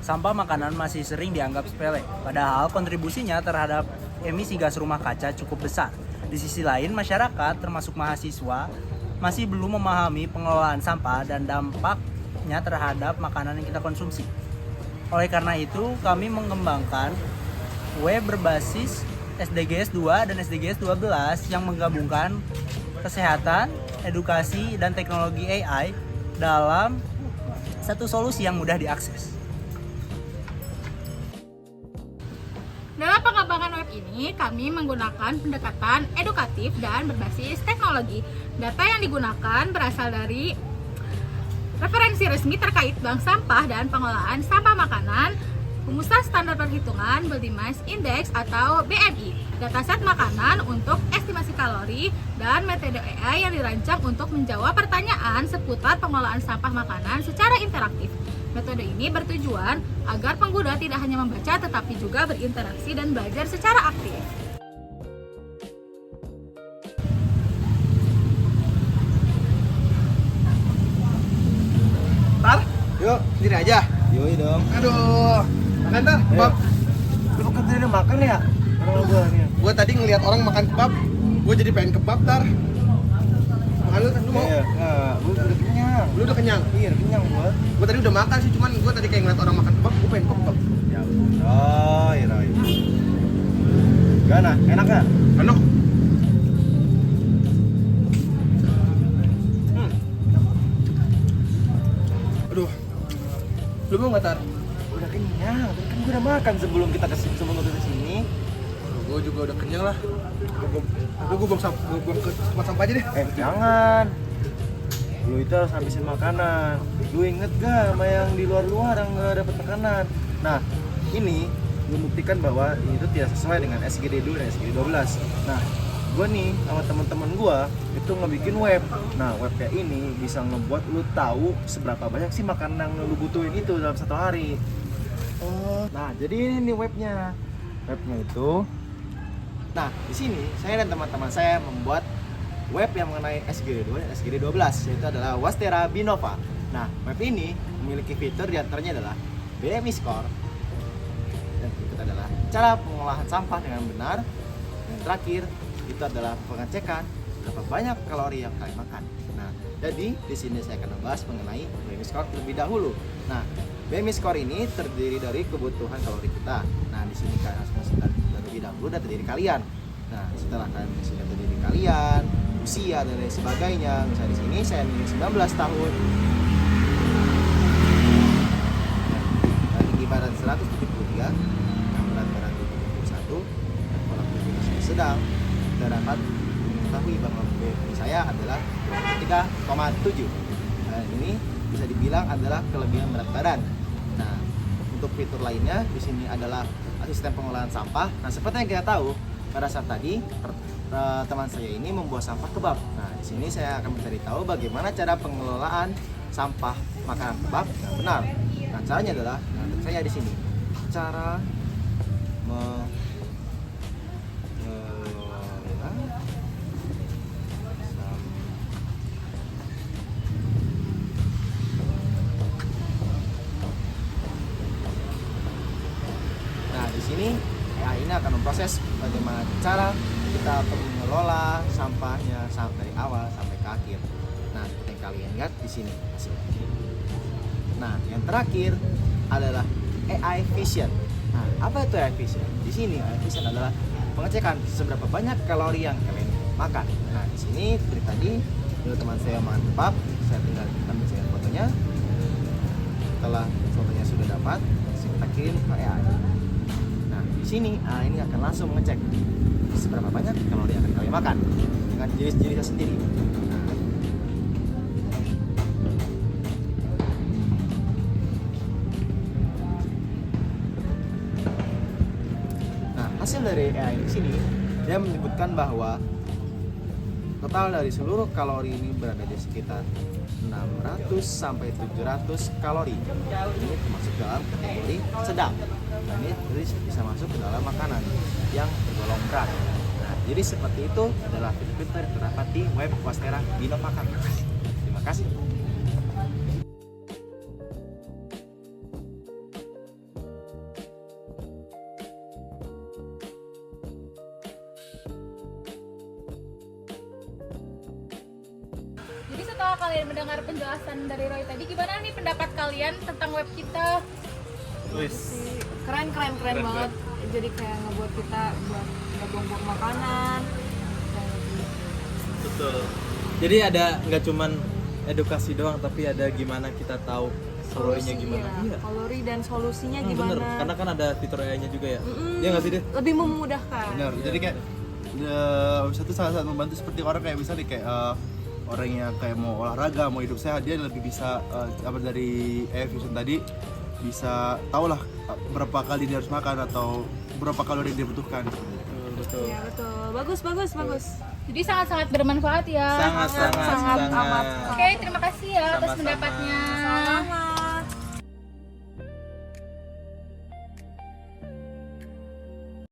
sampah makanan masih sering dianggap sepele, padahal kontribusinya terhadap emisi gas rumah kaca cukup besar. Di sisi lain, masyarakat termasuk mahasiswa masih belum memahami pengelolaan sampah dan dampaknya terhadap makanan yang kita konsumsi. Oleh karena itu, kami mengembangkan web berbasis SDGs 2 dan SDGs 12 yang menggabungkan kesehatan, edukasi, dan teknologi AI dalam satu solusi yang mudah diakses. Dalam pengembangan web ini, kami menggunakan pendekatan edukatif dan berbasis teknologi. Data yang digunakan berasal dari referensi resmi terkait bank sampah dan pengelolaan sampah makanan, rumusan standar perhitungan Body Mass Index atau BMI, dataset makanan untuk estimasi kalori, dan metode AI yang dirancang untuk menjawab pertanyaan seputar pengelolaan sampah makanan secara interaktif. Metode ini bertujuan agar pengguna tidak hanya membaca tetapi juga berinteraksi dan belajar secara aktif. Tar, yuk sendiri aja. Yoi dong. Aduh, makan tar kebab. Lu kan tadi udah makan ya? Orang gua nih. Gue tadi ngelihat orang makan kebab, gue jadi pengen kebab tar. Makan lu kan, lu mau? Iya, enggak, gua udah kenyang. Lu udah kenyang? Iya, udah kenyang gua. Gue tadi udah makan sih, cuman gue tadi kayak ngeliat orang makan kebab, gue pengen kebab. Ya udah, Rai. Gana, enak gak? Enak. Aduh, lu mau nggak tar? Udah kenyang, tadi kan gua udah makan sebelum kita kesini. Gue juga udah kenyang lah. Gue buang ke tempat sampah aja deh. Jangan. Lu itu harus habisin makanan. Lu inget gak sama yang di luar-luar yang gak dapet makanan? Nah, ini gue buktikan bahwa ini tuh tidak sesuai dengan SGD 2 dan SGD 12. Nah, gue nih sama teman-teman gue itu ngebikin web. Nah, webnya ini bisa ngebuat lu tahu seberapa banyak sih makanan yang lu butuhin itu dalam satu hari. Nah, jadi ini nih webnya. Webnya itu. Nah, di sini saya dan teman-teman saya membuat web yang mengenai SGD 2 dan SGD 12, yaitu adalah Wastera Binova. Nah, web ini memiliki fitur diantaranya adalah BMI Score, dan berikut adalah cara pengolahan sampah dengan benar, dan terakhir itu adalah pengecekan berapa banyak kalori yang kalian makan. Nah, jadi di sini saya akan membahas mengenai BMI Score terlebih dahulu. Nah, BMI Score ini terdiri dari kebutuhan kalori kita. Nah, di sini kalian harus masukkan terlebih dahulu data diri kalian. Nah, setelah kalian mengisi data diri kalian, usia dan lain sebagainya, misalnya di sini saya milih 19 tahun, dan tinggi badan 173, berat badan 71, dan pola pikir sedang. Kita dapat mengetahui bahwa BMI saya adalah 3,7. Nah, ini bisa dibilang adalah kelebihan berat badan. Nah, untuk fitur lainnya di sini adalah asisten pengolahan sampah. Nah, seperti yang kita tahu, pada saat tadi teman saya ini membuat sampah kebab. Nah, di sini saya akan mencari tahu bagaimana cara pengelolaan sampah makanan kebab yang benar. Nah, caranya adalah saya di sini cara Nah, di sini ya ini akan memproses bagaimana cara kita mengelola sampahnya dari awal sampai ke akhir. Nah, seperti yang kalian lihat di sini hasilnya. Nah, yang terakhir adalah AI Vision. Nah, apa itu AI Vision? Di sini AI Vision adalah pengecekan seberapa banyak kalori yang kalian makan. Nah, di sini seperti tadi dulu teman saya makan kebab, saya tinggal ambil saya fotonya. Setelah fotonya sudah dapat, kita kirim ke AI. Di sini ini akan langsung mengecek seberapa banyak kalori yang akan kalian makan dengan jenis-jenisnya sendiri. Nah, hasil dari AI di sini dia menyebutkan bahwa total dari seluruh kalori ini berada di sekitar 600 sampai 700 kalori. Ini termasuk dalam kategori sedang. Nah, ini bisa masuk ke dalam makanan yang tergolong berat. Nah, jadi seperti itu adalah fitur-fitur yang terdapat di web Wastera Binova. Terima kasih. setelah kalian mendengar penjelasan dari Roy tadi, gimana nih pendapat kalian tentang web kita? Keren banget. Jadi kayak ngebuat kita buat nggak buang-buang makanan. Betul. Jadi ada nggak cuman edukasi doang, tapi ada gimana kita tahu kalorinya gimana. Iya. Kalori dan solusinya Bener, gimana? karena kan ada fitur AI-nya juga ya. Iya nggak sih deh? Lebih memudahkan. Benar. Jadi kayak website itu sangat membantu seperti orang kayak misalnya kayak orang yang kayak mau olahraga, mau hidup sehat, dia lebih bisa apa dari Fusion tadi bisa tahu lah berapa kali dia harus makan atau berapa kalori yang dia butuhkan. Betul. Iya betul. Bagus. Jadi sangat-sangat bermanfaat ya. Sangat amat. Oke, terima kasih ya atas Sama-sama. pendapatnya. Sama.